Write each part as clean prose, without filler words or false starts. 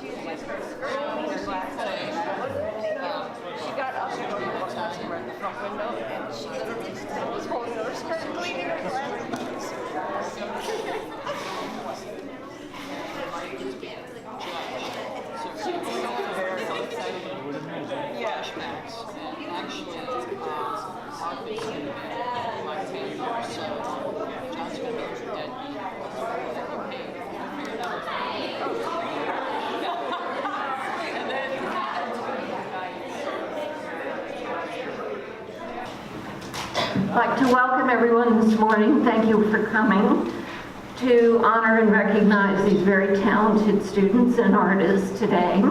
She got up and was asking her at the front window, and she literally was holding her skirt and cleaning her glasses. Yeah. Actually, our big my favorite, so John's gonna be dead. I'd like to welcome everyone this morning. Thank you for coming to honor and recognize these very talented students and artists today.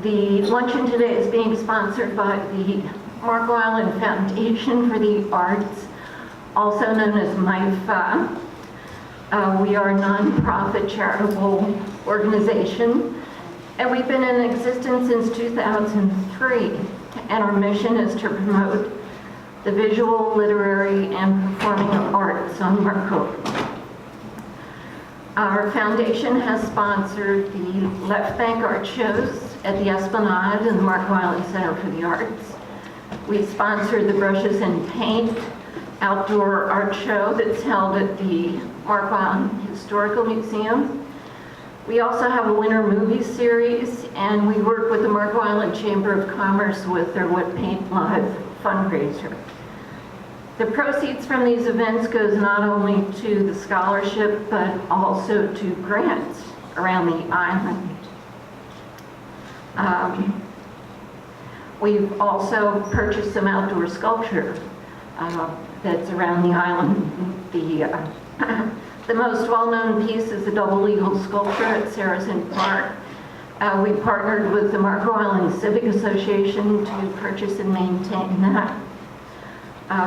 The luncheon today is being sponsored by the Marco Island Foundation for the Arts, also known as MIFA. We are a nonprofit charitable organization, and we've been in existence since 2003, and our mission is to promote the visual, literary, and performing arts on Marco. Our foundation has sponsored the Left Bank art shows at the Esplanade and the Marco Island Center for the Arts. We sponsored the Brushes and Paint outdoor art show that's held at the Marco Island Historical Museum. We also have a winter movie series, and we work with the Marco Island Chamber of Commerce with their What Paint Live fundraiser. The proceeds from these events goes not only to the scholarship, but also to grants around the island. We've also purchased some outdoor sculpture that's around the island. The most well-known piece is the Double Eagle sculpture at Saracen Park. We partnered with the Marco Island Civic Association to purchase and maintain that.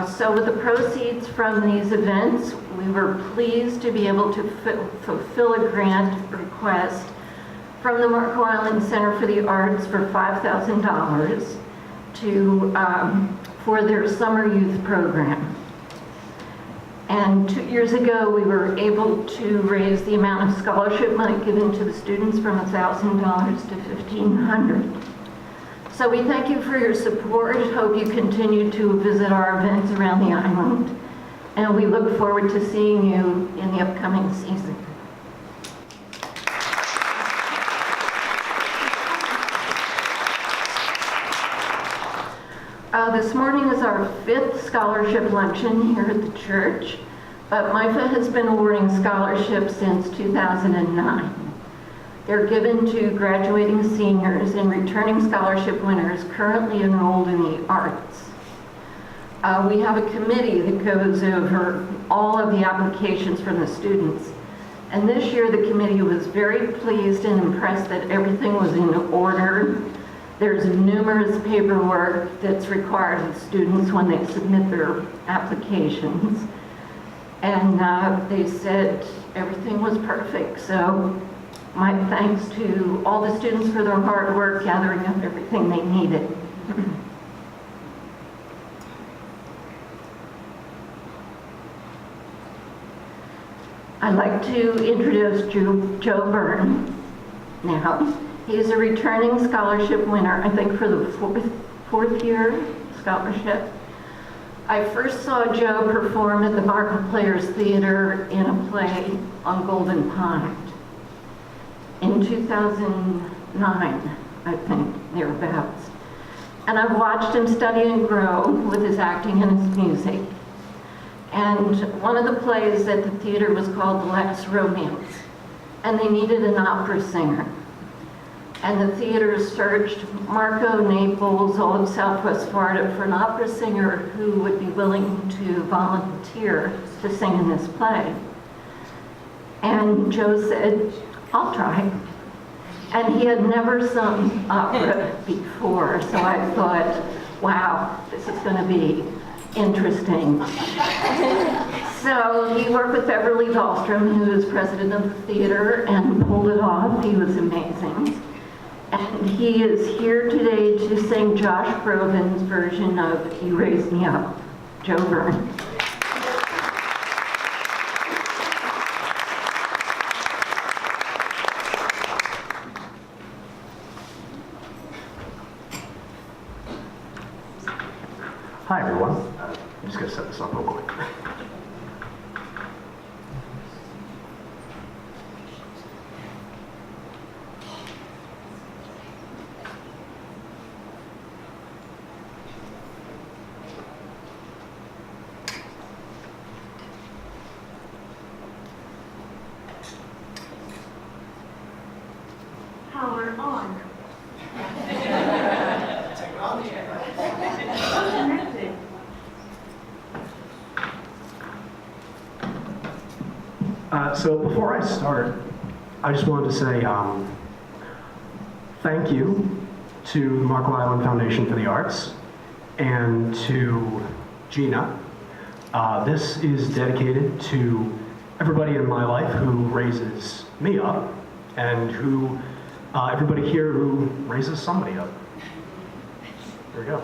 So with the proceeds from these events, we were pleased to be able to fulfill a grant request from the Marco Island Center for the Arts for $5,000 for their summer youth program. And 2 years ago, we were able to raise the amount of scholarship money given to the students from $1,000 to $1,500. So we thank you for your support. Hope you continue to visit our events around the island. And we look forward to seeing you in the upcoming season. This morning is our 5th scholarship luncheon here at the church, but MIFA has been awarding scholarships since 2009. They're given to graduating seniors and returning scholarship winners currently enrolled in the arts. We have a committee that goes over all of the applications from the students. And this year the committee was very pleased and impressed that everything was in order. There's numerous paperwork that's required of students when they submit their applications. And they said everything was perfect. So my thanks to all the students for their hard work gathering up everything they needed. I'd like to introduce Joe Byrne now. He's a returning scholarship winner, I think for the fourth year scholarship. I first saw Joe perform at the Marco Players Theater in a play on Golden Pond in 2009, I think, thereabouts. And I've watched him study and grow with his acting and his music. And one of the plays at the theater was called The Last Romance, and they needed an opera singer. And the theater searched Marco, Naples, all of Southwest Florida for an opera singer who would be willing to volunteer to sing in this play. And Joe said, I'll try. And he had never sung opera before, so I thought, wow, this is going to be interesting. So he worked with Beverly Dahlstrom, who is president of the theater, and pulled it off. He was amazing. And he is here today to sing Josh Groban's version of You Raised Me Up. Joe Byrne. Hi everyone. I'm just going to set this up real quick. Power on. Connected. So before I start, I just wanted to say thank you to the Marco Island Foundation for the Arts and to Gina. This is dedicated to everybody in my life who raises me up and who everybody here who raises somebody up. There we go.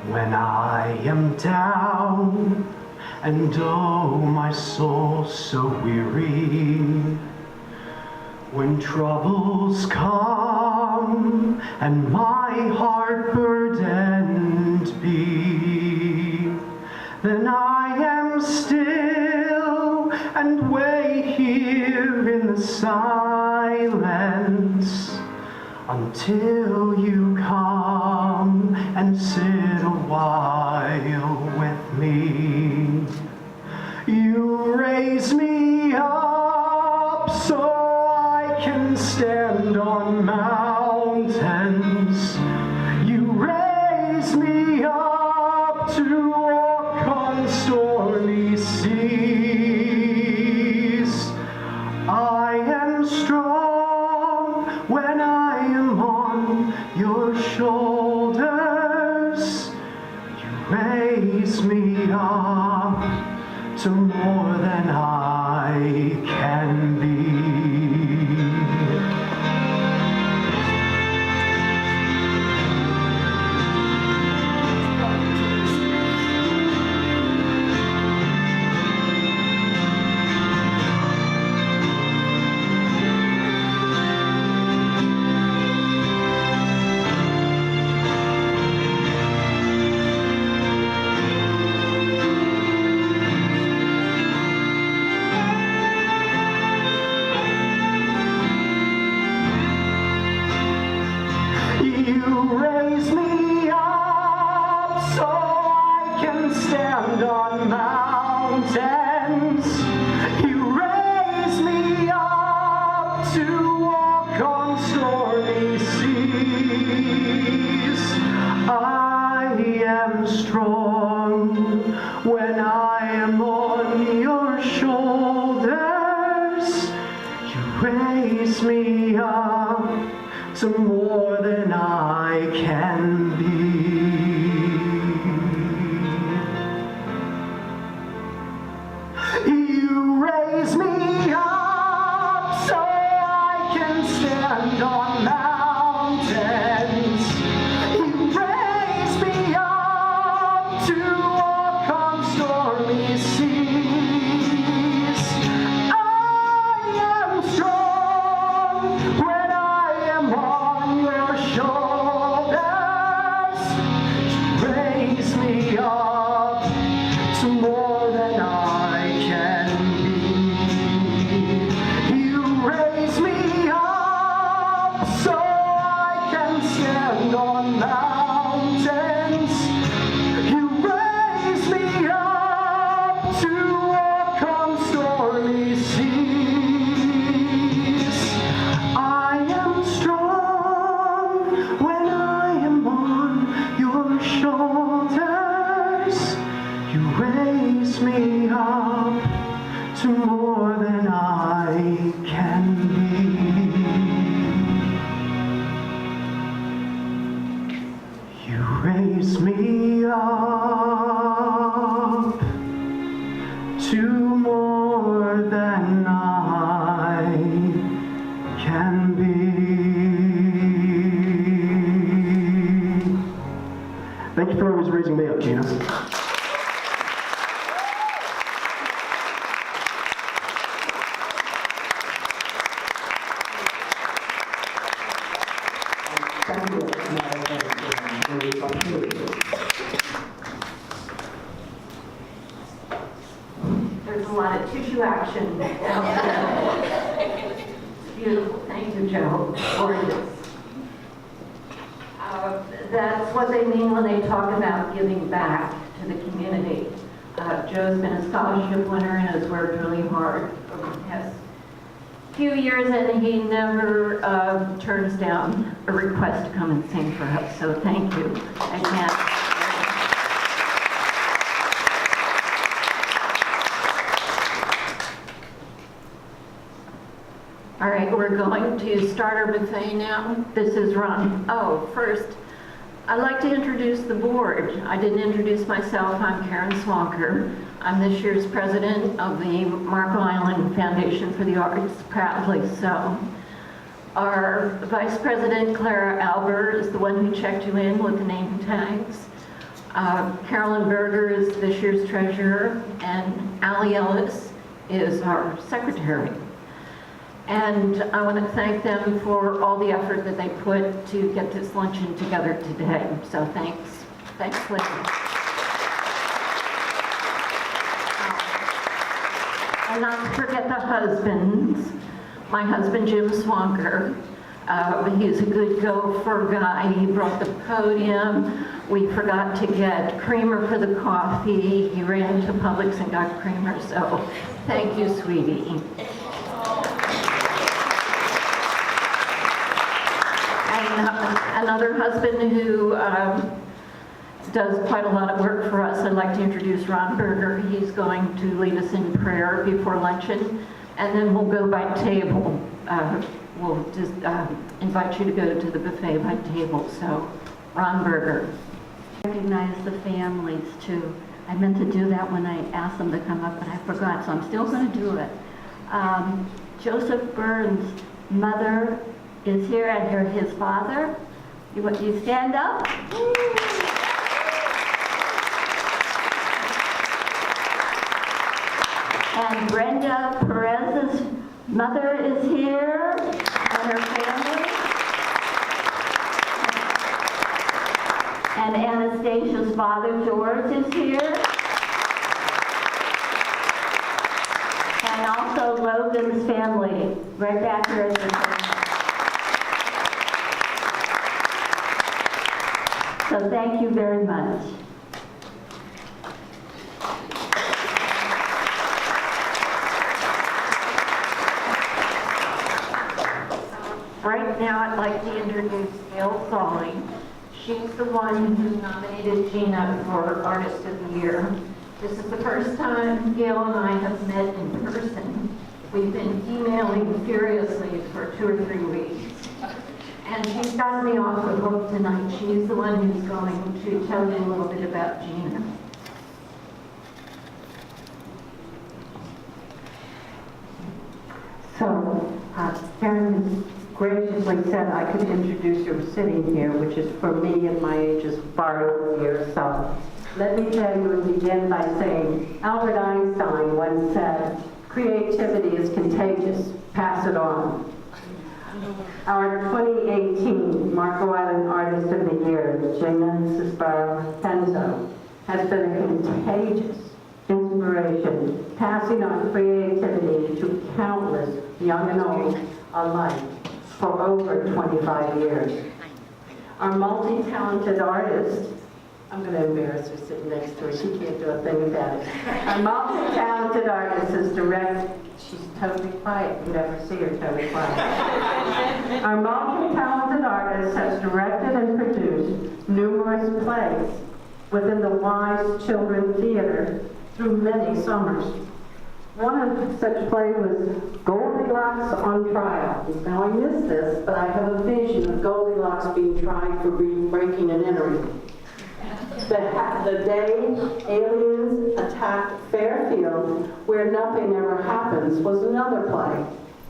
When I am down and oh my soul so weary, when troubles come and my heart burdened be, then I am still and wait here in the silence until you come and sit a while with me. You raise me up so I can stand on mountains. You raise me up to walk on stormy seas. I am strong when I am on your shoulders. You raise me up to more than I can be. You raise me up so I can stand on mountains. You raise me up to walk on stormy seas. I am strong when I am on your shoulders. You raise me up to more than I can be. You raise me up so I can stand on mountains. You raise me up to walk on stormy seas. I am strong when I am on your shoulders. You raise me up to more than I can be. You raise me up so I can stand on mountains. You raise me up to walk on You raise me up to more than I can be. Thank you for always raising me up, Gina. There's a lot of tissue action. Beautiful. Thank you, Joe. Gorgeous. That's what they mean when they talk about giving back to the community. Joe's been a scholarship winner and has worked really hard over the past few years, and he never turns down a request to come and sing for us. So thank you again. All right, we're going to start our buffet now. This is Ron. Oh, first, I'd like to introduce the board. I didn't introduce myself. I'm Karen Swonker. I'm this year's president of the Marco Island Foundation for the Arts, proudly so. Our vice president, Clara Albert, is the one who checked you in with the name tags. Carolyn Berger is this year's treasurer, and Allie Ellis is our secretary. And I want to thank them for all the effort that they put to get this luncheon together today. So thanks. Thanks, Linda. And not to forget the husbands. My husband, Jim Swonker. He's a good gopher guy. He brought the podium. We forgot to get creamer for the coffee. He ran to Publix and got creamer. So thank you, sweetie. Another husband who does quite a lot of work for us. I'd like to introduce Ron Berger. He's going to lead us in prayer before luncheon, and then we'll go by table. We'll just invite you to go to the buffet by table. So, Ron Berger. Recognize the families too. I meant to do that when I asked them to come up, but I forgot, so I'm still going to do it. Joseph Burns' mother is here, and his father. You stand up? And Brenda Perez's mother is here, and her family. And Anastasia's father, George, is here. And also Logan's family, right back here at the table. So thank you very much. Right now, I'd like to introduce Gail Solly. She's the one who nominated Gina for Artist of the Year. This is the first time Gail and I have met in person. We've been emailing furiously for 2 or 3 weeks. And she's got me off the hook tonight. She's the one who's going to tell you a little bit about Gina. So, Karen graciously said I could introduce your sitting here, which is for me and my age is far easier. So, let me tell you and begin by saying Albert Einstein once said, "Creativity is contagious. Pass it on." Our 2018 Marco Island Artist of the Year, Gina Sisbarro, has been a contagious inspiration, passing on creativity to countless young and old alike for over 25 years. Our multi-talented artist, I'm going to embarrass her sitting next to her, she can't do a thing about it. Our multi-talented artist is she's totally quiet, you never see her totally quiet. Our multi-talented artist has directed and produced numerous plays within the Wise Children Theater through many summers. One such play was Goldilocks on Trial. Now I missed this, but I have a vision of Goldilocks being tried for breaking and entering. The day aliens attacked Fairfield, where nothing ever happens, was another play.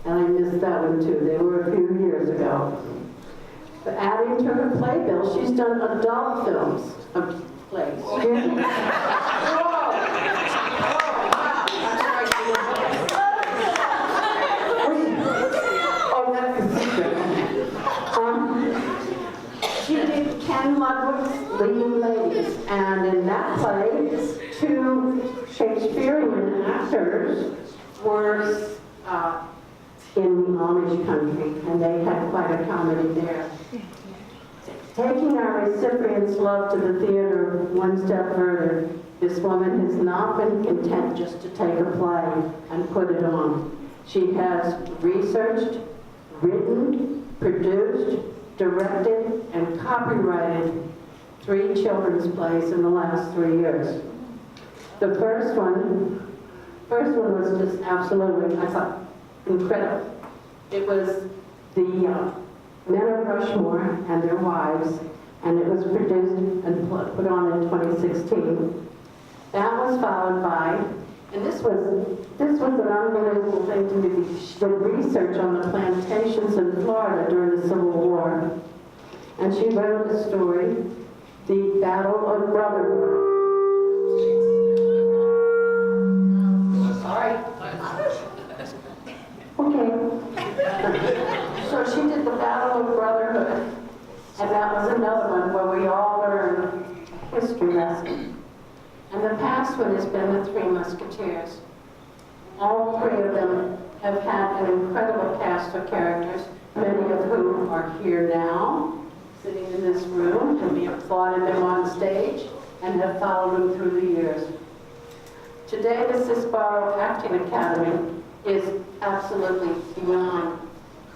And I missed that one too. They were a few years ago. But adding to her playbill, she's done adult films of plays. She did Ken Ludwig's Leading Ladies, and in that play, two Shakespearean actors were in the Amish country, and they had quite a comedy there. Taking our recipient's love to the theater one step further, this woman has not been content just to take a play and put it on. She has researched, written, produced, directed, and copyrighted 3 children's plays in the last 3 years. The first one was just absolutely, I thought, incredible. It was the Men of Rushmore and Their Wives, and it was produced and put on in 2016. That was followed by, and this was an unbelievable thing to do. She did research on the plantations in Florida during the Civil War, and she wrote a story, The Battle of Brotherhood. Sorry. Okay. So she did The Battle of Brotherhood, and that was another one where we all learned a history lesson. And the past one has been The Three Musketeers. All 3 of them have had an incredible cast of characters, many of whom are here now, sitting in this room, and we applauded them on stage and have followed them through the years. Today, the Sisbarro Acting Academy is absolutely beyond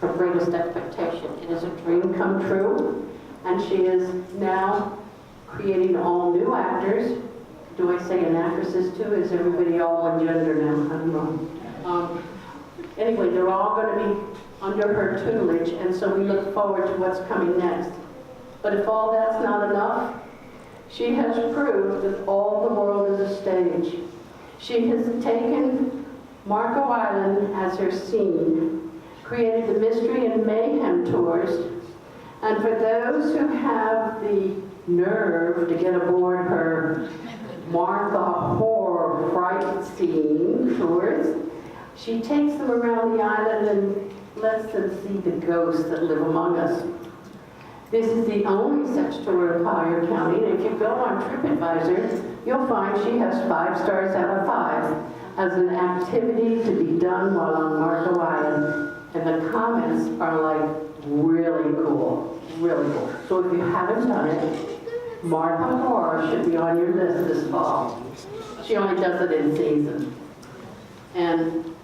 her greatest expectation. It is a dream come true, and she is now creating all new actors. Do I say an actresses too? Is everybody all one gender now? I don't know. Anyway, they're all going to be under her tutelage, and so we look forward to what's coming next. But if all that's not enough, she has proved that all the world is a stage. She has taken Marco Island as her scene, created the Mystery and Mayhem tours, and for those who have the nerve to get aboard her Martha Horror Fright Scene tours, she takes them around the island and lets them see the ghosts that live among us. This is the only such tour in Collier County, and if you go on TripAdvisor, you'll find she has 5 stars out of 5 as an activity to be done while on Marco Island. And the comments are like really cool, really cool. So if you haven't done it, Martha Horror should be on your list this fall. She only does it in season. And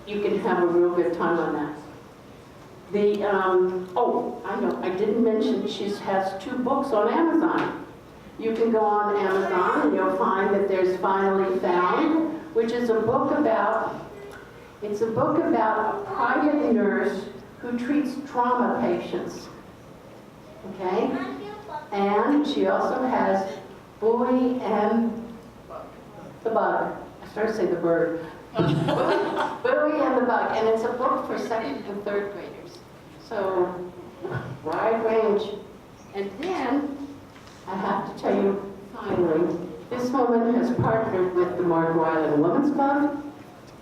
you can have a real good time on that. I know, I didn't mention she has 2 books on Amazon. You can go on Amazon and you'll find that there's Finally Found, which is a book about, a private nurse who treats trauma patients. Okay? And she also has Bowie and the Bug. I started to say the bird. Bowie and the Bug. And it's a book for 2nd and 3rd graders. So, wide range. And then, I have to tell you, finally, this woman has partnered with the Marco Island Women's Club,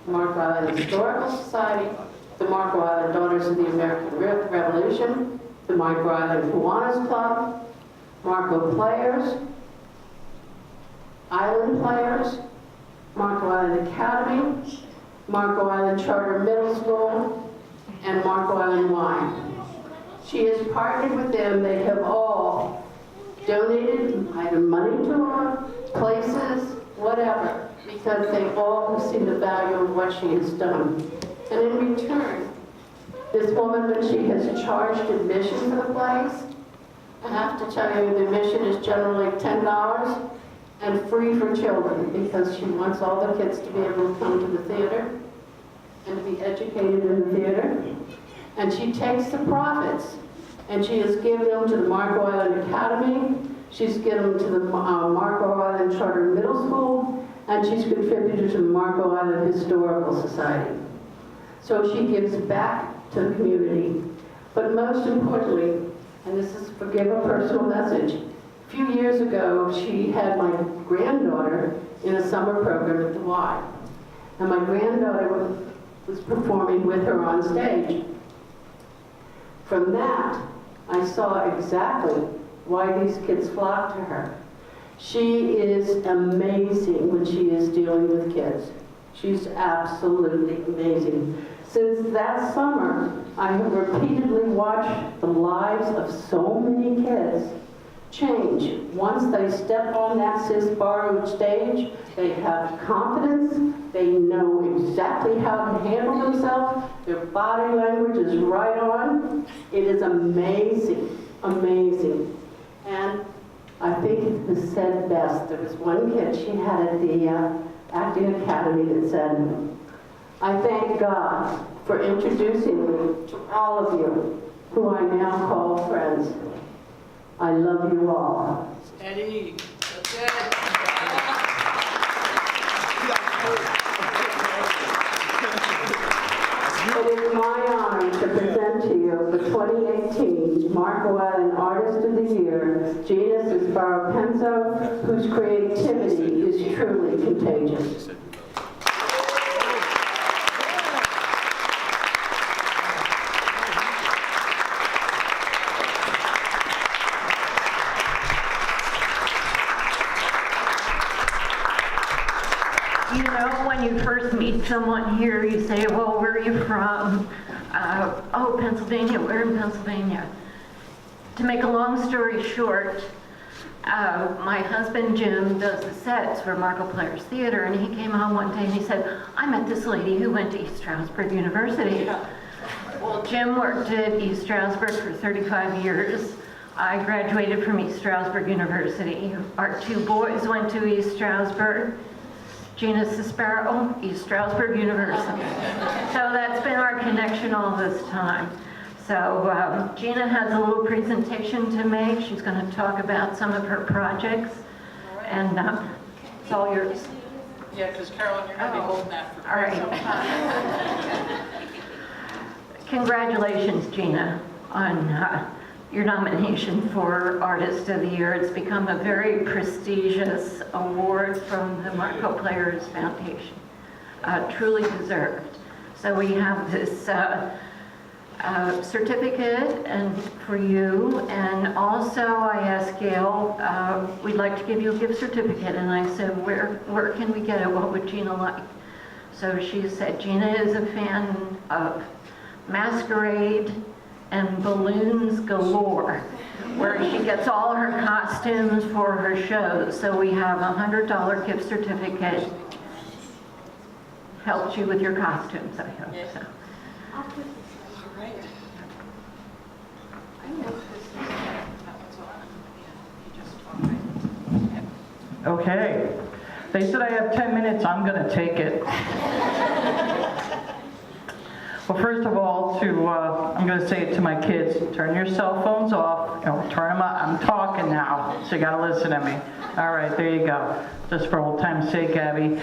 the Marco Island Historical Society, the Marco Island Daughters of the American Revolution, the Marco Island Kiwanis Club, Marco Players, Island Players, Marco Island Academy, Marco Island Charter Middle School, and Marco Island Wine. She has partnered with them. They have all donated either money to her, places, whatever, because they all have seen the value of what she has done. And in return, this woman, when she has charged admission for the place, I have to tell you, the admission is generally $10. and free for children, because she wants all the kids to be able to come to the theater and to be educated in the theater. And she takes the profits and she has given them to the Marco Island Academy, she's given them to the Marco Island Charter Middle School, and she's contributed to the Marco Island Historical Society. So she gives back to the community. But most importantly, and this is, forgive a personal message, a few years ago, she had my granddaughter in a summer program at the Y. And my granddaughter was performing with her on stage. From that, I saw exactly why these kids flock to her. She is amazing when she is dealing with kids. She's absolutely amazing. Since that summer, I have repeatedly watched the lives of so many kids change. Once they step on that Sisbarro stage, they have confidence, they know exactly how to handle themselves, their body language is right on. It is amazing, amazing. And I think it was said best. There was one kid she had at the Acting Academy that said, "I thank God for introducing me to all of you, who I now call friends. I love you all." Eddie, that's it. It is my honor to present to you the 2018 Marco Island Artist of the Year, Gina Sisbarro, whose creativity is truly contagious. You know, when you first meet someone here, you say, well, where are you from? Oh, Pennsylvania. Where in Pennsylvania? To make a long story short, my husband Jim does the sets for Marco Players Theater, and he came home one day and he said, I met this lady who went to East Stroudsburg University. Well, Jim worked at East Stroudsburg for 35 years. I graduated from East Stroudsburg University. Our two boys went to East Stroudsburg. Gina Sisbarro, East Stroudsburg University. So that's been our connection all this time. So Gina has a little presentation to make. She's going to talk about some of her projects. And it's all yours. Yeah, because Carolyn, you're going to be holding that for All quite right. some time. Congratulations, Gina, on your nomination for Artist of the Year. It's become a very prestigious award from the Marco Players Foundation. Truly deserved. So we have this certificate and for you, and also I asked Gail, we'd like to give you a gift certificate, and I said, where can we get it? What would Gina like? So she said Gina is a fan of Masquerade and Balloons Galore, where she gets all her costumes for her shows. So we have a $100 gift certificate. Helps you with your costumes, I hope so. All right. I know this is, that one's on. Yeah, you just talk, right? Okay. They said I have 10 minutes. I'm going to take it. Well, first of all, I'm going to say it to my kids, turn your cell phones off, and turn them up. I'm talking now, so you got to listen to me. All right, there you go. Just for old time's sake, Abby.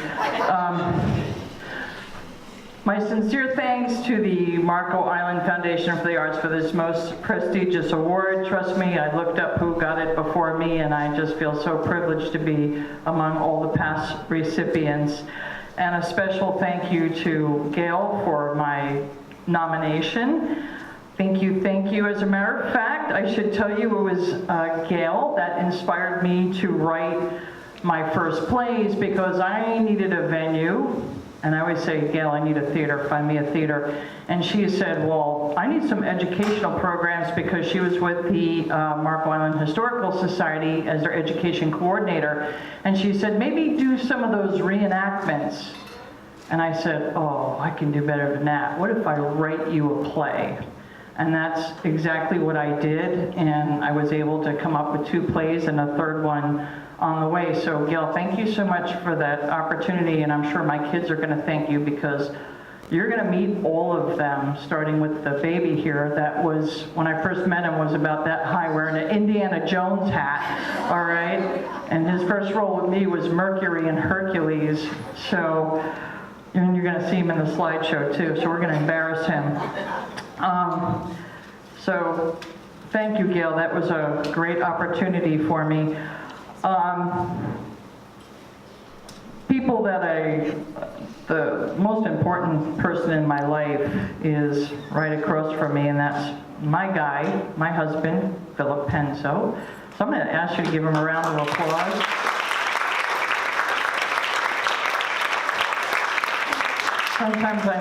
My sincere thanks to the Marco Island Foundation for the Arts for this most prestigious award. Trust me, I looked up who got it before me, and I just feel so privileged to be among all the past recipients. And a special thank you to Gail for my nomination. Thank you. As a matter of fact, I should tell you it was Gail that inspired me to write my first plays, because I needed a venue. And I always say, Gail, I need a theater, find me a theater. And she said, well, I need some educational programs, because she was with the Marco Island Historical Society as their education coordinator. And she said, maybe do some of those reenactments. And I said, oh, I can do better than that. What if I write you a play? And that's exactly what I did, and I was able to come up with 2 plays and a 3rd one on the way. So Gail, thank you so much for that opportunity, and I'm sure my kids are gonna thank you, because you're gonna meet all of them, starting with the baby here that was, when I first met him, was about that high, wearing an Indiana Jones hat, all right? And his first role with me was Mercury and Hercules, so, and you're gonna see him in the slideshow too, so we're gonna embarrass him. So thank you, Gail, that was a great opportunity for me. People that the most important person in my life is right across from me, and that's my guy, my husband, Philip Penzo. So I'm going to ask you to give him a round of applause. Sometimes I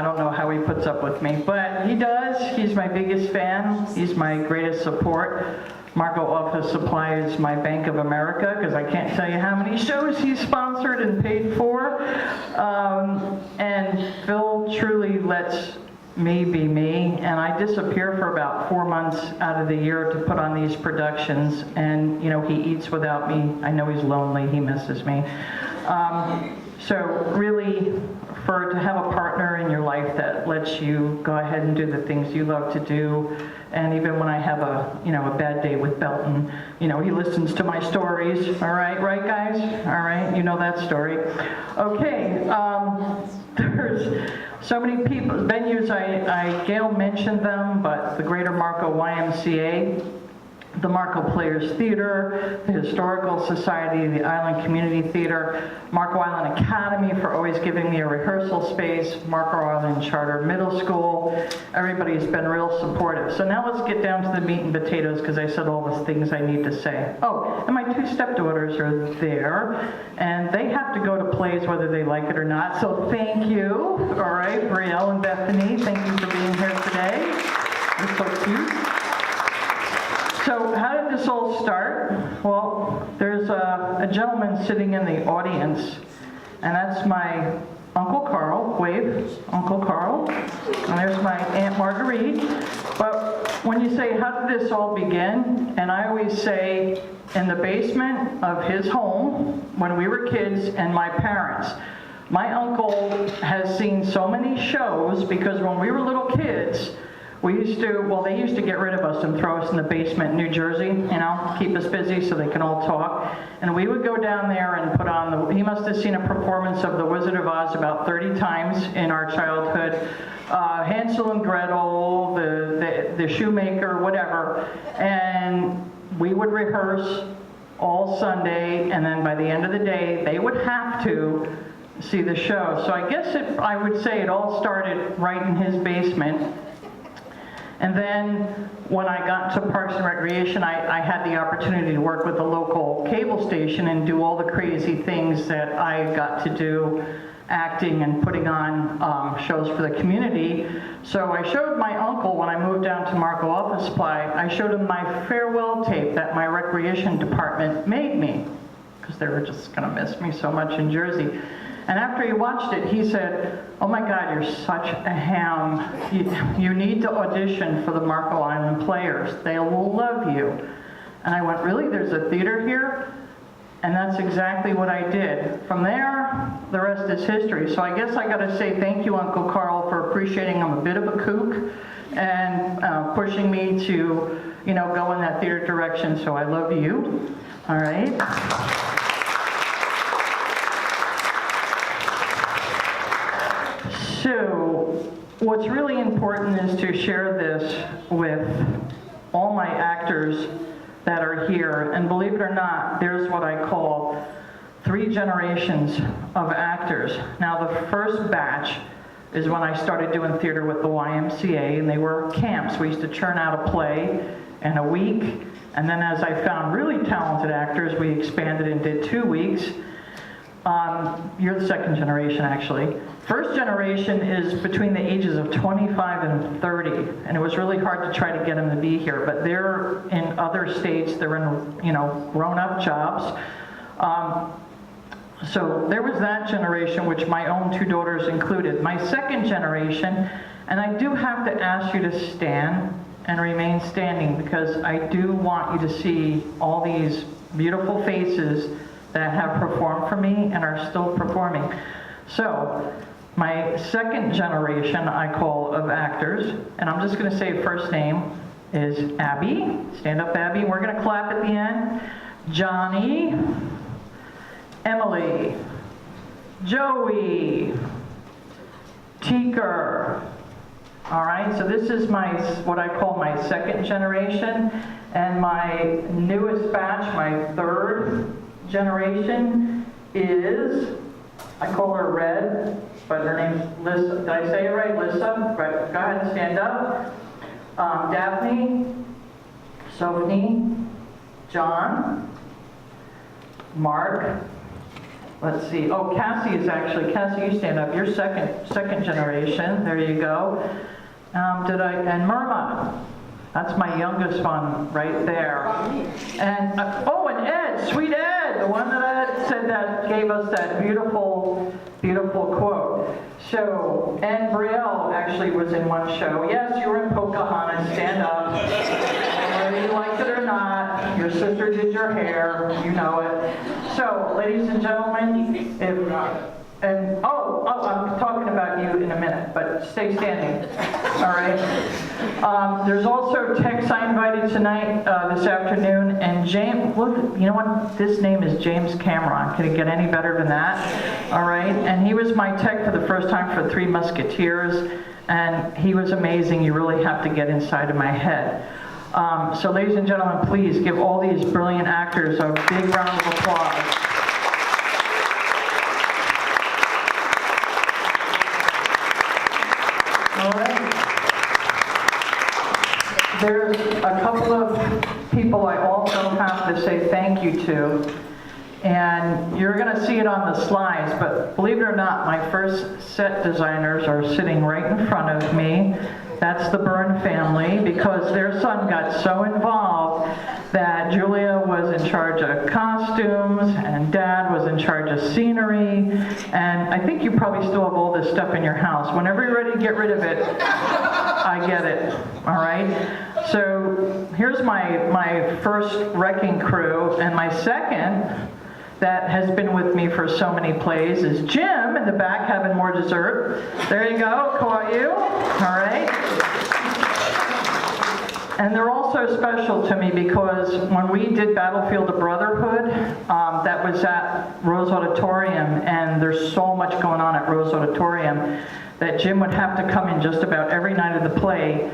don't know how he puts up with me, but he does. He's my biggest fan. He's my greatest support. Marco Office Supply is my Bank of America, because I can't tell you how many shows he's sponsored and paid for. And Phil truly lets me be me, and I disappear for about 4 months out of the year to put on these productions, and you know, he eats without me. I know he's lonely, he misses me. So really, to have a partner in your life that lets you go ahead and do the things you love to do, and even when I have a bad day with Belton, he listens to my stories. All right, guys? All right, you know that story. Okay, there's so many people, venues, Gail mentioned them, but the Greater Marco YMCA, the Marco Players Theater, the Historical Society, the Island Community Theater, Marco Island Academy for always giving me a rehearsal space, Marco Island Charter Middle School. Everybody's been real supportive. So now let's get down to the meat and potatoes, because I said all the things I need to say. Oh, and my 2 stepdaughters are there, and they have to go to plays whether they like it or not. So thank you. All right, Brielle and Bethany, thank you for being here today. You're so cute. So how did this all start? Well, there's a gentleman sitting in the audience, and that's my Uncle Carl. Wave, Uncle Carl. And there's my Aunt Marguerite. But when you say, how did this all begin? And I always say, in the basement of his home, when we were kids, and my parents. My uncle has seen so many shows, because when we were little kids, they used to get rid of us and throw us in the basement in New Jersey, keep us busy so they can all talk. And we would go down there and put on he must have seen a performance of The Wizard of Oz about 30 times in our childhood. Hansel and Gretel, the Shoemaker, whatever. And we would rehearse all Sunday, and then by the end of the day, they would have to see the show. So I guess I would say it all started right in his basement. And then when I got to Parks and Recreation, I had the opportunity to work with the local cable station and do all the crazy things that I got to do, acting and putting on shows for the community. So I showed my uncle, when I moved down to Marco Office Supply, I showed him my farewell tape that my recreation department made me, because they were just going to miss me so much in Jersey. And after he watched it, he said, "Oh my God, you're such a ham. You need to audition for the Marco Island Players. They will love you." And I went, "Really? There's a theater here?" And that's exactly what I did. From there, the rest is history. So I guess I got to say thank you, Uncle Carl, for appreciating I'm a bit of a kook and pushing me to, go in that theater direction. So I love you. All right. So what's really important is to share this with all my actors that are here. And believe it or not, there's what I call 3 generations of actors. Now the first batch is when I started doing theater with the YMCA, and they were camps. We used to churn out a play in a week. And then as I found really talented actors, we expanded and did 2 weeks. You're the second generation, actually. First generation is between the ages of 25 and 30, and it was really hard to try to get them to be here, but they're in other states, they're in, grown-up jobs. So there was that generation, which my own 2 daughters included. My second generation And I do have to ask you to stand and remain standing because I do want you to see all these beautiful faces that have performed for me and are still performing. So, my second generation, I call, of actors, and I'm just gonna say first name, is Abby. Stand up, Abby. We're gonna clap at the end. Johnny, Emily, Joey, Teaker. All right, so this is my, what I call my second generation, and my newest batch, my third generation, is, I call her Red, but her name's Lissa. Did I say it right? Lissa? Right. Go ahead and stand up. Daphne, Sophie, John, Mark. Let's see. Oh, Cassie is actually, Cassie, you stand up. You're second generation. There you go. And Myrma. That's my youngest one right there. And, and Ed, sweet Ed, the one that I said that gave us that beautiful, beautiful quote. So, and Brielle actually was in one show. Yes, you were in Pocahontas, stand up. Whether you liked it or not, your sister did your hair, you know it. So, ladies and gentlemen, I'm talking about you in a minute, but stay standing, all right? There's also Tex I invited tonight, this afternoon, and James, look, you know what? This name is James Cameron. Can it get any better than that? All right, and he was my tech for the first time for Three Musketeers, and he was amazing. You really have to get inside of my head. So ladies and gentlemen, please give all these brilliant actors a big round of applause. All right. There's a couple of people I also have to say thank you to, and you're going to see it on the slides, but believe it or not, my first set designers are sitting right in front of me. That's the Byrne family, because their son got so involved that Julia was in charge of costumes and Dad was in charge of scenery, and I think you probably still have all this stuff in your house. Whenever you're ready to get rid of it, I get it, all right? So here's my first wrecking crew, and my second that has been with me for so many plays is Jim in the back having more dessert. There you go, caught you, all right? And they're also special to me because when we did Battlefield of Brotherhood, that was at Rose Auditorium, and there's so much going on at Rose Auditorium that Jim would have to come in just about every night of the play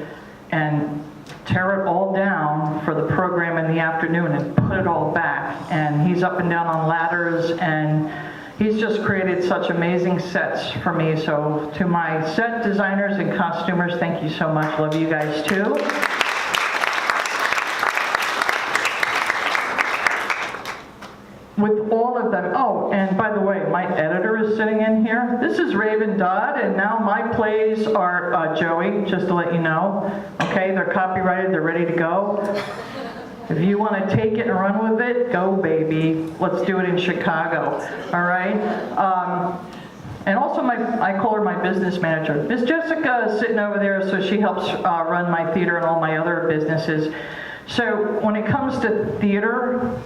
and tear it all down for the program in the afternoon and put it all back. And he's up and down on ladders, and he's just created such amazing sets for me. So to my set designers and costumers, thank you so much. Love you guys too. With all of them, oh, and by the way, my editor is sitting in here. This is Raven Dodd, and now my plays are Joey, just to let you know. Okay, they're copyrighted, they're ready to go. If you want to take it and run with it, go baby. Let's do it in Chicago, all right? And also I call her my business manager. Miss Jessica is sitting over there, so she helps run my theater and all my other businesses. So when it comes to theater,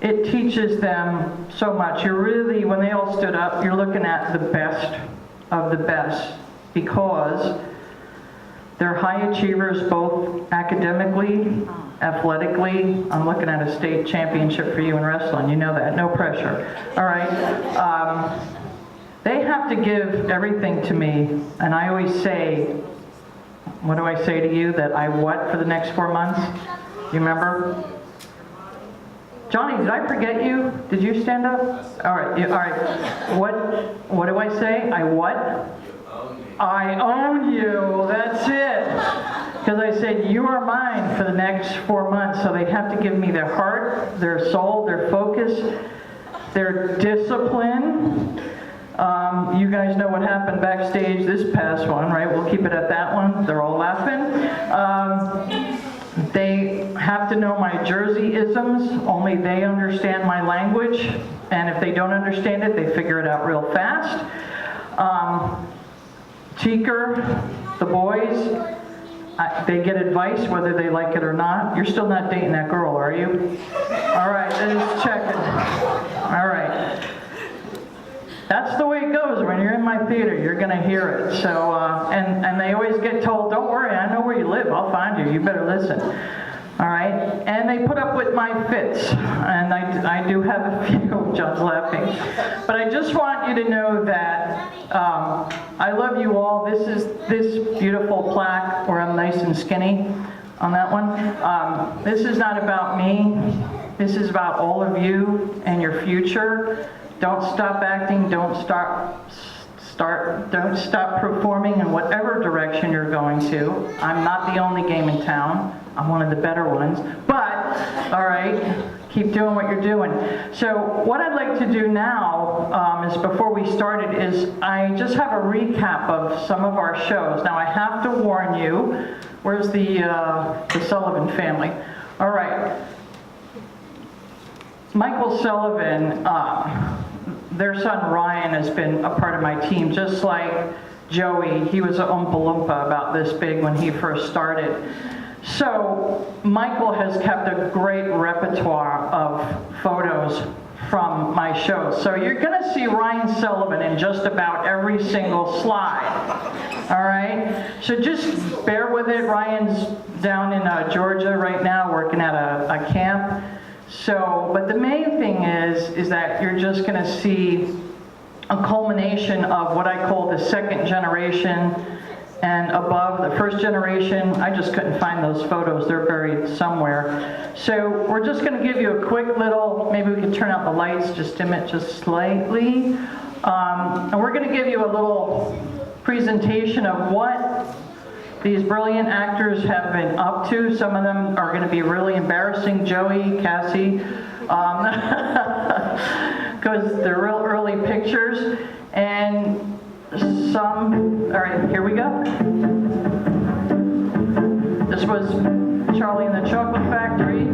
it teaches them so much. You're really, when they all stood up, you're looking at the best of the best because they're high achievers both academically, athletically. I'm looking at a state championship for you in wrestling. You know that, no pressure. All right. They have to give everything to me, and I always say, what do I say to you? That I what for the next 4 months? You remember? Johnny, did I forget you? Did you stand up? All right, all right. What do I say? I what? I own you. That's it. Because I said, you are mine for the next 4 months. So they have to give me their heart, their soul, their focus, their discipline. You guys know what happened backstage this past one, right? We'll keep it at that one. They're all laughing. They have to know my Jersey-isms. Only they understand my language. And if they don't understand it, they figure it out real fast. Cheeker, The boys, they get advice whether they like it or not. You're still not dating that girl, are you? All right, just checking. All right. That's the way it goes when you're in my theater. You're going to hear it. So, and they always get told, don't worry, I know where you live. I'll find you. You better listen. All right? And they put up with my fits. And I do have a few. John's laughing. But I just want you to know that I love you all. This beautiful plaque where I'm nice and skinny on that one. This is not about me. This is about all of you and your future. Don't stop acting. Don't stop performing in whatever direction you're going to. I'm not the only game in town. I'm one of the better ones. But, all right, keep doing what you're doing. So what I'd like to do now is, before we started, is I just have a recap of some of our shows. Now I have to warn you, where's the Sullivan family? All right. Michael Sullivan, their son Ryan has been a part of my team, just like Joey. He was an Oompa Loompa about this big when he first started. So Michael has kept a great repertoire of photos from my shows. So you're going to see Ryan Sullivan in just about every single slide. All right? So just bear with it. Ryan's down in Georgia right now working at a camp. So, but the main thing is that you're just going to see a culmination of what I call the second generation and above. The first generation, I just couldn't find those photos. They're buried somewhere. So we're just going to give you a quick little, maybe we can turn out the lights, just dim it just slightly. And we're going to give you a little presentation of what these brilliant actors have been up to. Some of them are going to be really embarrassing. Joey, Cassie, because they're real early pictures. And some, all right, here we go. This was Charlie and the Chocolate Factory.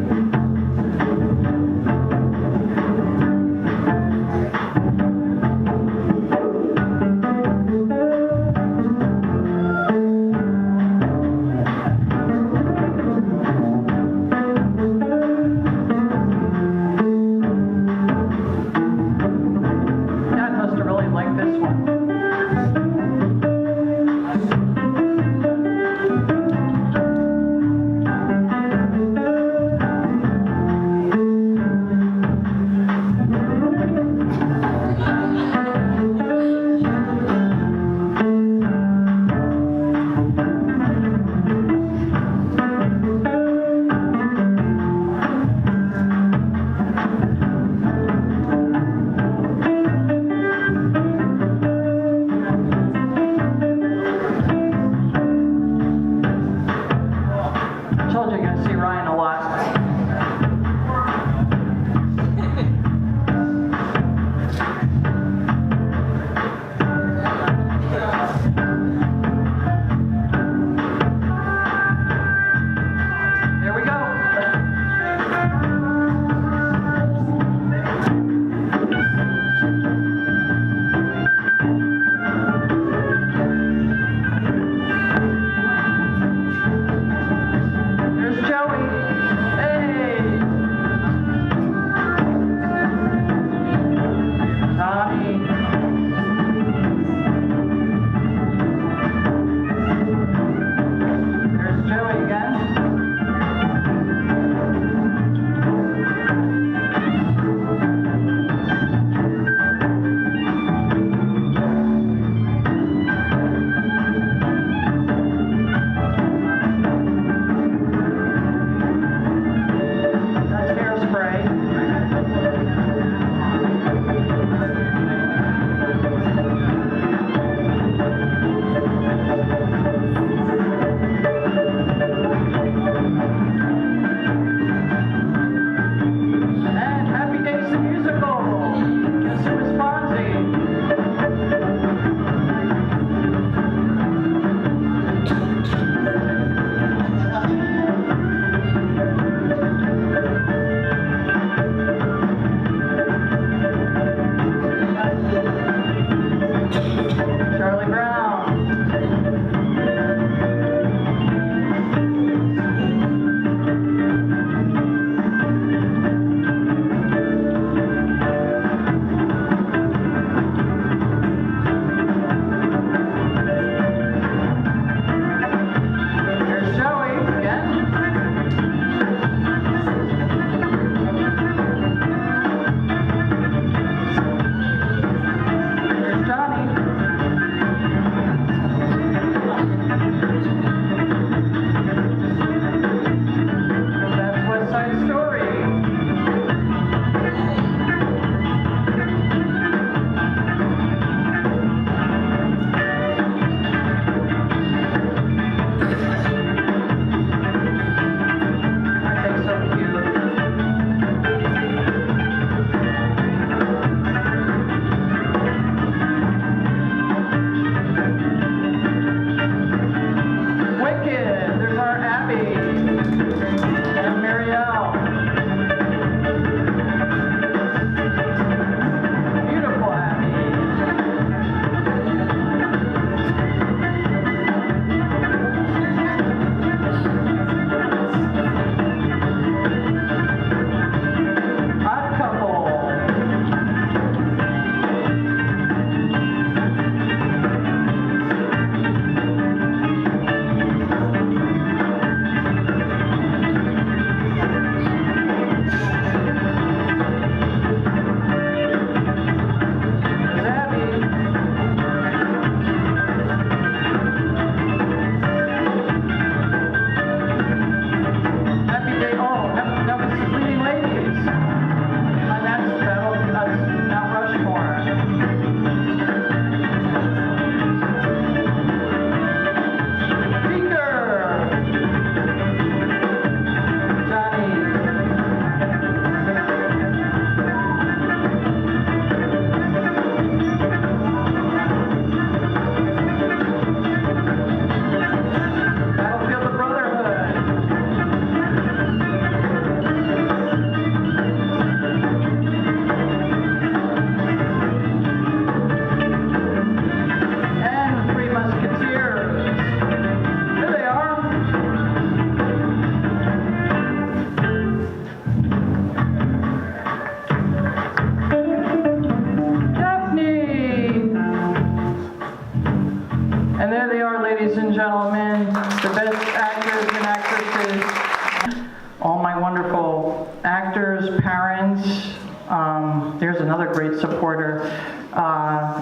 siblings. There's another great supporter.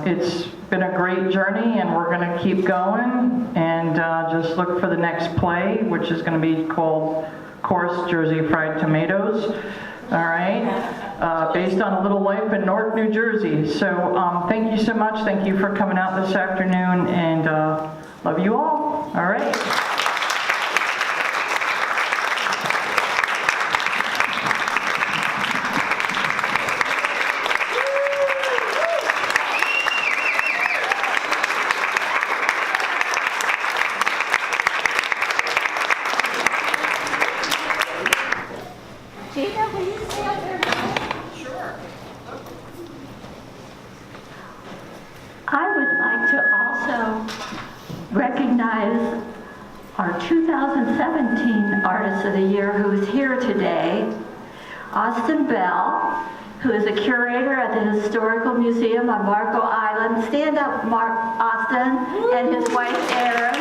It's been a great journey, and we're going to keep going, and just look for the next play, which is going to be called Coarse Jersey Fried Tomatoes. All right, based on a little life in Newark, New Jersey. So thank you so much. Thank you for coming out this afternoon, and love you all. All right. Gina, will you stay up there? Sure. I would like to also recognize our 2017 Artist of the Year who's here today, Austin Bell, who is a curator at the Historical Museum on Marco Island. Stand up, Austin, and his wife Erin.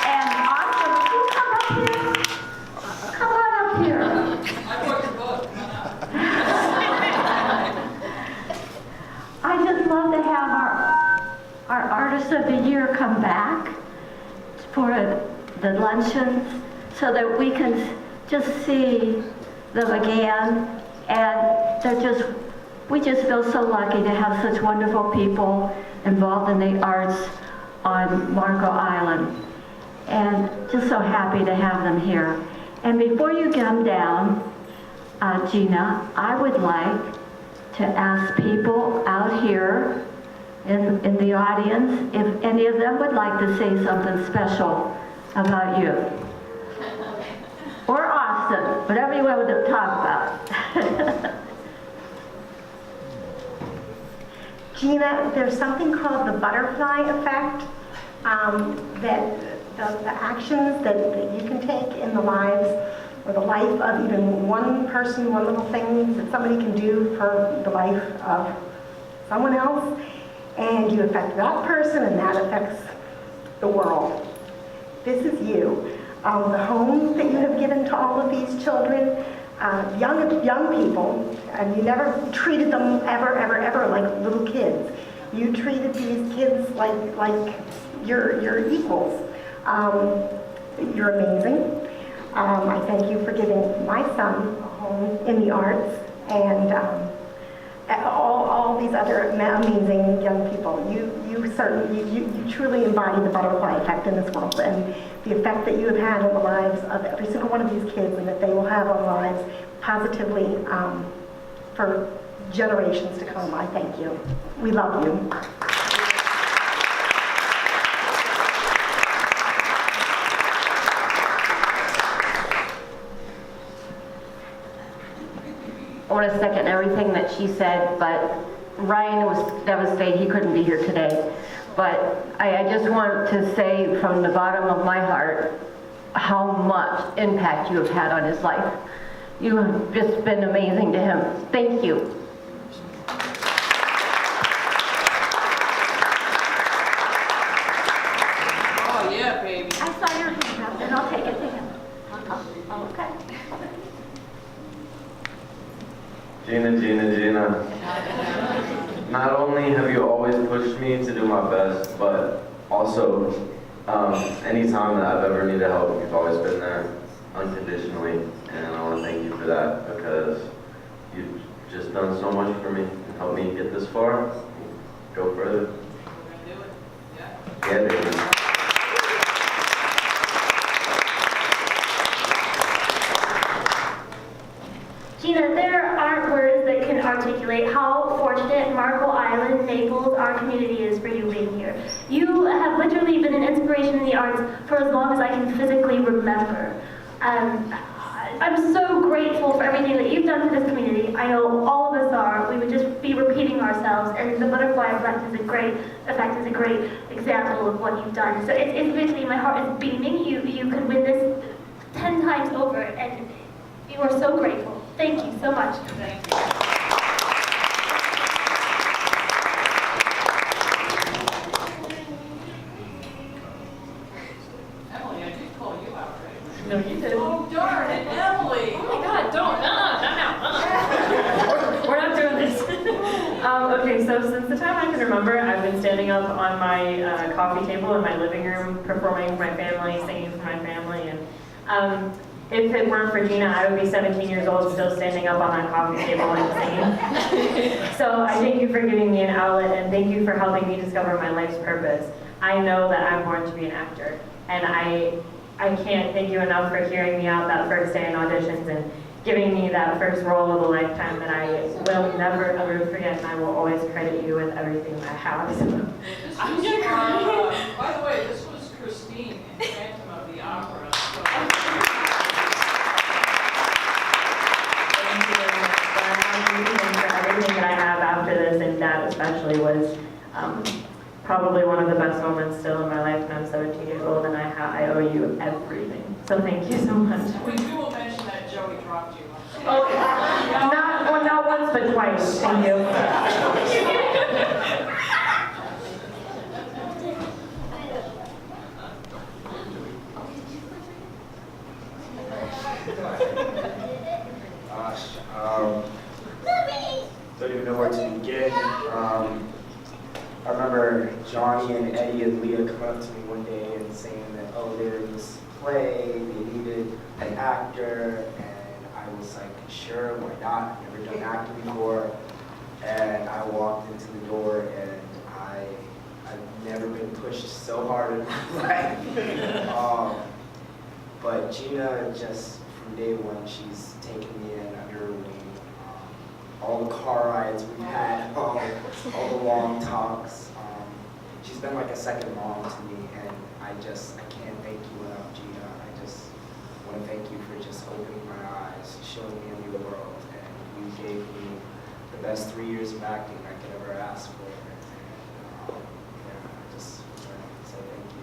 And Austin, will you come up here? Come on up here. I brought your book. Come on out. I just love to have our Artist of the Year come back for the luncheons so that we can just see them again. And we just feel so lucky to have such wonderful people involved in the arts on Marco Island. And just so happy to have them here. And before you come down, Gina, I would like to ask people out here in the audience if any of them would like to say something special about you. Or Austin, whatever you want to talk about. Gina, there's something called the butterfly effect, that the actions that you can take in the lives or the life of even one person, one little thing that somebody can do for the life of someone else, and you affect that person and that affects the world. This is you. The home that you have given to all of these children, young people, and you never treated them ever like little kids. You treated these kids like your equals. You're amazing. I thank you for giving my son a home in the arts and all these other amazing young people. You truly embody the butterfly effect in this world, and the effect that you have had on the lives of every single one of these kids, and that they will have on lives positively for generations to come. I thank you. We love you. I want to second everything that she said, but Ryan was devastated he couldn't be here today. But I just want to say from the bottom of my heart how much impact you have had on his life. You have just been amazing to him. Thank you. Oh, yeah, baby. I saw your hand up, and I'll take it to him. Okay. Gina. Not only have you always pushed me to do my best, but also anytime that I've ever needed help, you've always been there unconditionally. And I want to thank you for that, because you've just done so much for me and helped me get this far. Go further. We're gonna do it. Yeah. Yeah, baby. Gina, there aren't words that can articulate how fortunate Marco Island, Naples, our community is for you being here. You have literally been an inspiration in the arts for as long as I can physically remember. I'm so grateful for everything that you've done for this community. I know all of us are. We would just be repeating ourselves, and the butterfly effect is a great example of what you've done. So it's literally, my heart is beaming. You could win this 10 times over, and you are so grateful. Thank you so much. Thank you. Emily, I did call you out, right? No, you didn't. Oh, darn it, Emily. Oh my God, don't. So since the time I can remember, I've been standing up on my coffee table in my living room, performing for my family, singing for my family, and if it weren't for Gina, I would be 17 years old still standing up on that coffee table and singing. So I thank you for giving me an outlet, and thank you for helping me discover my life's purpose. I know that I'm born to be an actor, and I can't thank you enough for hearing me out that first day in auditions and giving me that first role of a lifetime that I will never ever forget, and I will always credit you with everything I have. I'm gonna cry. By the way, this was Christine in Phantom of the Opera. So. Thank you very much. For everything that I have after this, and that especially was probably one of the best moments still in my life, and I'm 17 years old, and I owe you everything. So thank you so much. We will mention that Joey dropped you. Oh, not once, but twice. Thank you. Gosh, don't even know where to begin. I remember Johnny and Eddie and Leah coming up to me one day and saying that, oh, there's this play, they needed an actor, and I was like, sure, why not? I've never done acting before. And I walked into the door, and I've never been pushed so hard in my life. But Gina, just from day one, she's taken me in under her wing. All the car rides we've had, all the long talks. She's been like a second mom to me, and I can't thank you enough, Gina. I just want to thank you for just opening my eyes, showing me a new world, and you gave me the best 3 years of acting I could ever ask for. And yeah, I just want to say thank you.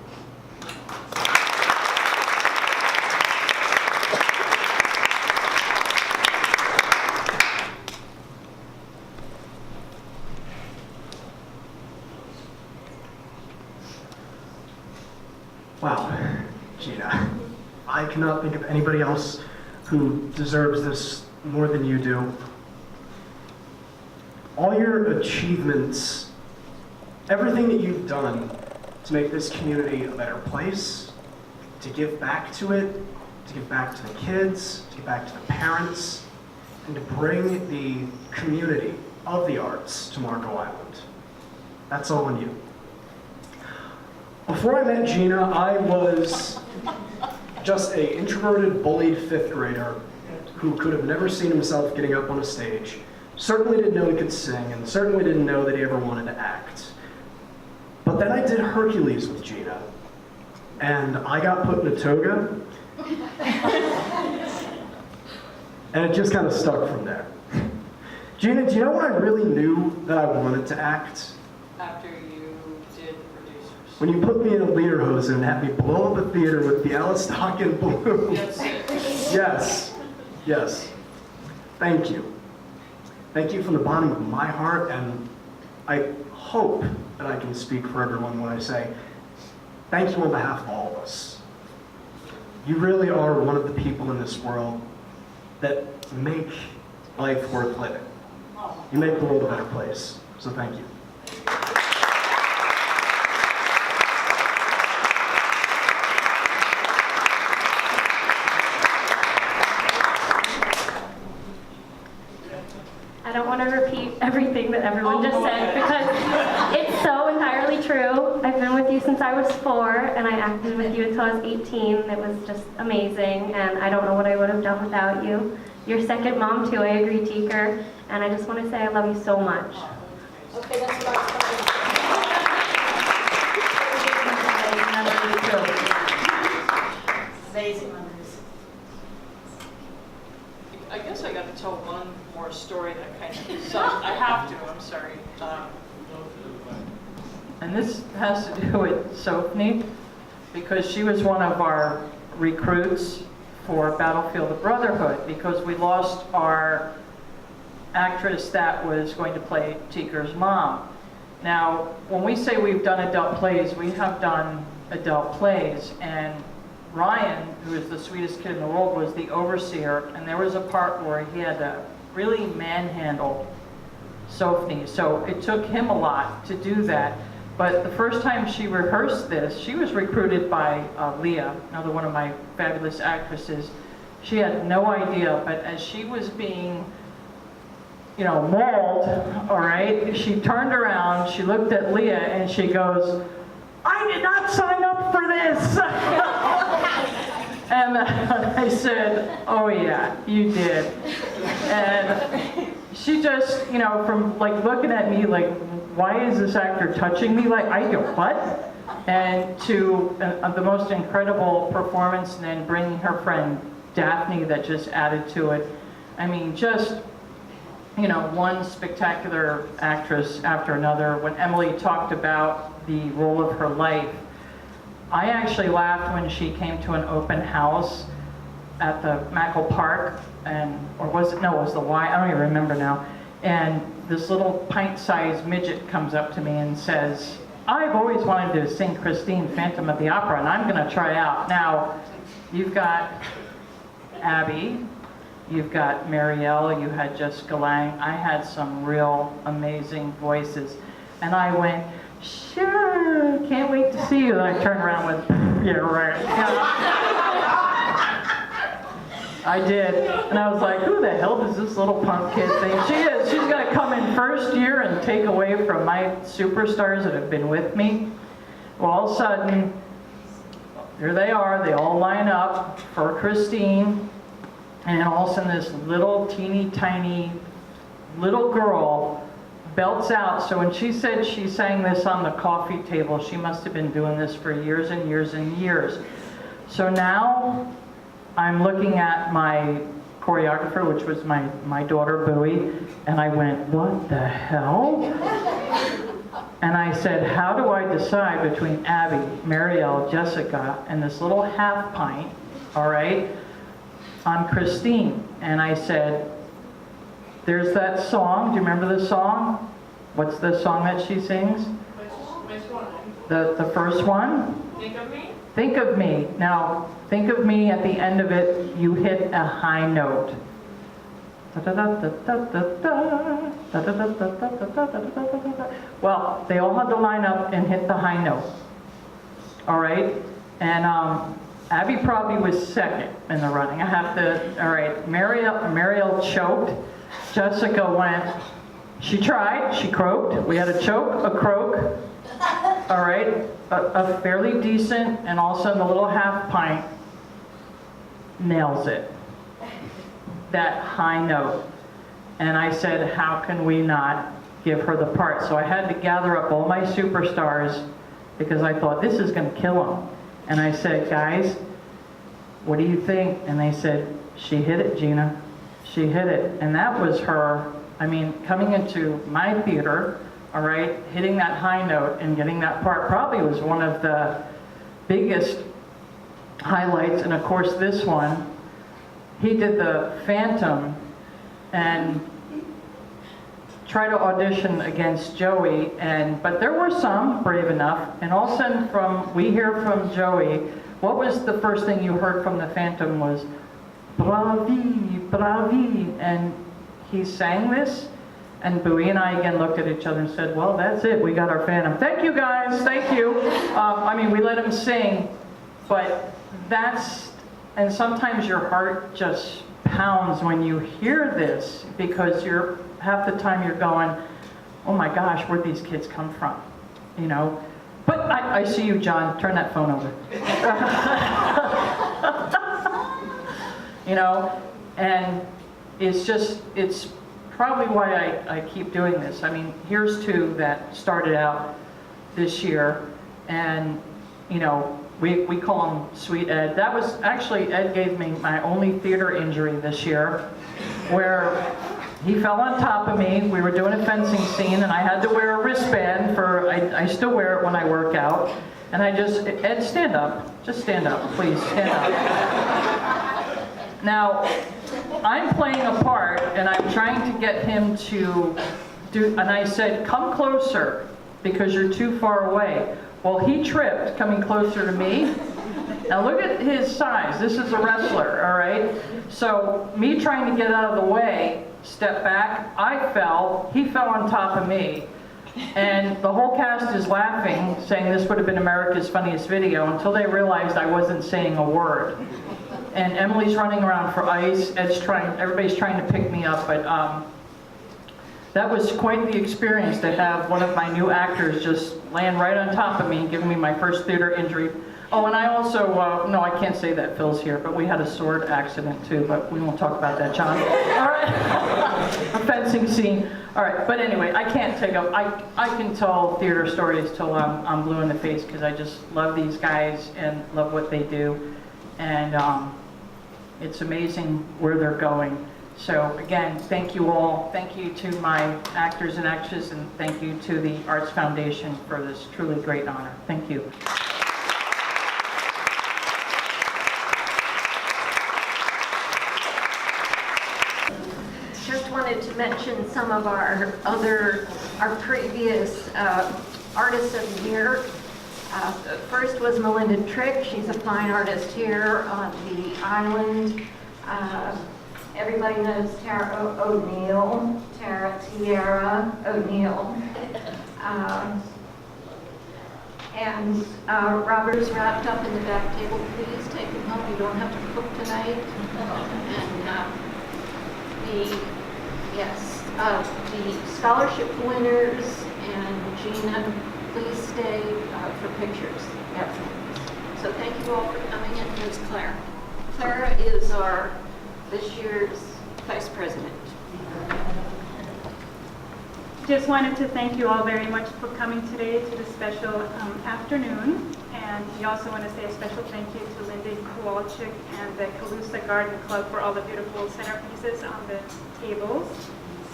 Wow, Gina, I cannot think of anybody else who deserves this more than you do. All your achievements, everything that you've done to make this community a better place, to give back to it, to give back to the kids, to give back to the parents, and to bring the community of the arts to Marco Island. That's all on you. Before I met Gina, I was just an introverted, bullied fifth grader who could have never seen himself getting up on a stage, certainly didn't know he could sing, and certainly didn't know that he ever wanted to act. But then I did Hercules with Gina, and I got put in a toga, and it just kind of stuck from there. Gina, do you know when I really knew that I wanted to act? After you did Producers. When you put me in a lederhosen and had me blow up a theater with Bialystok balloons. Yes. Yes. Thank you. Thank you from the bottom of my heart, and I hope that I can speak for everyone when I say thank you on behalf of all of us. You really are one of the people in this world that make life worth living. You make the world a better place, so thank you. I don't want to repeat everything that everyone just said because it's so entirely true. I've been with you since I was 4, and I acted with you until I was 18. It was just amazing, and I don't know what I would have done without you. Your second mom, too, I agree, Teaker, and I just want to say I love you so much. Okay, that's about amazing memories. I guess I got to tell one more story that kind of sucks. I have to, I'm sorry. And this has to do with Sophie, because she was one of our recruits for Battlefield of Brotherhood, because we lost our actress that was going to play Teaker's mom. Now, when we say we've done adult plays, we have done adult plays, and Ryan, who is the sweetest kid in the world, was the overseer, and there was a part where he had to really manhandle Sophie. So it took him a lot to do that. But the first time she rehearsed this, she was recruited by Leah, another one of my fabulous actresses. She had no idea, but as she was being, mauled, all right, she turned around, she looked at Leah, and she goes, "I did not sign up for this." And I said, "Oh yeah, you did." And she just, from like looking at me like, "Why is this actor touching me?" Like, I go, "What?" And to the most incredible performance, and then bringing her friend Daphne that just added to it. I mean, just, one spectacular actress after another. When Emily talked about the role of her life, I actually laughed when she came to an open house at the Mackle Park, or was it the Y, I don't even remember now. And this little pint-sized midget comes up to me and says, "I've always wanted to sing Christine, Phantom of the Opera, and I'm gonna try out." Now, you've got Abby, you've got Marielle, you had Jessica Lange. I had some real amazing voices. And I went, "Sure, can't wait to see you." And I turned around with, "Yeah, right." I did. And I was like, who the hell does this little punk kid think she is? She's going to come in first year and take away from my superstars that have been with me. Well, all of a sudden, here they are. They all line up for Christine. And all of a sudden, this little teeny tiny little girl belts out. So when she said she sang this on the coffee table, she must have been doing this for years and years and years. So now I'm looking at my choreographer, which was my daughter, Bowie, and I went, "What the hell?" And I said, "How do I decide between Abby, Marielle, Jessica, and this little half pint, all right, on Christine?" And I said, "There's that song. Do you remember the song? What's the song that she sings?" Which one? The first one? Think of Me? Think of Me. Now, Think of Me, at the end of it, you hit a high note. Well, they all had to line up and hit the high note. All right? And Abby probably was second in the running. I have to, all right, Marielle choked. Jessica went, she tried, she croaked. We had a choke, a croak, all right, a fairly decent, and all of a sudden the little half pint nails it. That high note. And I said, how can we not give her the part? So I had to gather up all my superstars because I thought, this is going to kill them. And I said, guys, what do you think? And they said, she hit it, Gina. She hit it. And that was her, I mean, coming into my theater, all right, hitting that high note and getting that part probably was one of the biggest highlights. And of course, this one, he did the Phantom and tried to audition against Joey, but there were some brave enough. And all of a sudden, we hear from Joey, what was the first thing you heard from the Phantom was, bravi, bravi, and he sang this, and Bowie and I again looked at each other and said, well, that's it, we got our Phantom. Thank you guys, thank you. I mean, we let him sing, but that's, and sometimes your heart just pounds when you hear this, because half the time you're going, oh my gosh, where'd these kids come from, you know? But I see you, John, turn that phone over. You know, and it's probably why I keep doing this. I mean, here's two that started out this year, and, you know, we call him Sweet Ed. That was, actually, Ed gave me my only theater injury this year, where he fell on top of me. We were doing a fencing scene, and I had to wear a wristband I still wear it when I work out. And I just, Ed, stand up. Just stand up, please, stand up. Now, I'm playing a part, and I'm trying to get him to do, and I said, come closer, because you're too far away. Well, he tripped coming closer to me, Now look at his size. This is a wrestler, all right? So me trying to get out of the way, step back, I fell, he fell on top of me. And the whole cast is laughing, saying this would have been America's funniest video, until they realized I wasn't saying a word. And Emily's running around for ice, everybody's trying to pick me up, but that was quite the experience to have one of my new actors just land right on top of me, giving me my first theater injury. Oh, and I also, no, I can't say that, Phil's here, but we had a sword accident too, but we won't talk about that, John. All right, a fencing scene. All right, but anyway, I can't take up, I can tell theater stories till I'm blue in the face, because I just love these guys and love what they do. And it's amazing where they're going. So again, thank you all. Thank you to my actors and actresses, and thank you to the Arts Foundation for this truly great honor. Thank you. Just wanted to mention some of our previous Artists of the Year. First was Melinda Trick. She's a fine artist here on the island. Everybody knows Tara O'Neill, Tiara O'Neill. And Robert's wrapped up in the back table. Please take him home. You don't have to cook tonight. And the scholarship winners and Gina, please stay for pictures afterwards. So thank you all for coming, and here's Claire. Clara is our this year's vice president. Just wanted to thank you all very much for coming today to this special afternoon. And we also want to say a special thank you to Linda Kowalczyk and the Calusa Garden Club for all the beautiful centerpieces on the tables.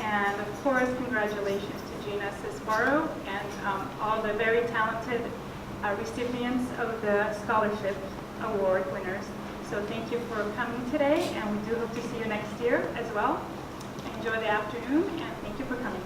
And of course, congratulations to Gina Sisbarro and all the very talented recipients of the scholarship award winners. So thank you for coming today, and we do hope to see you next year as well. Enjoy the afternoon, and thank you for coming.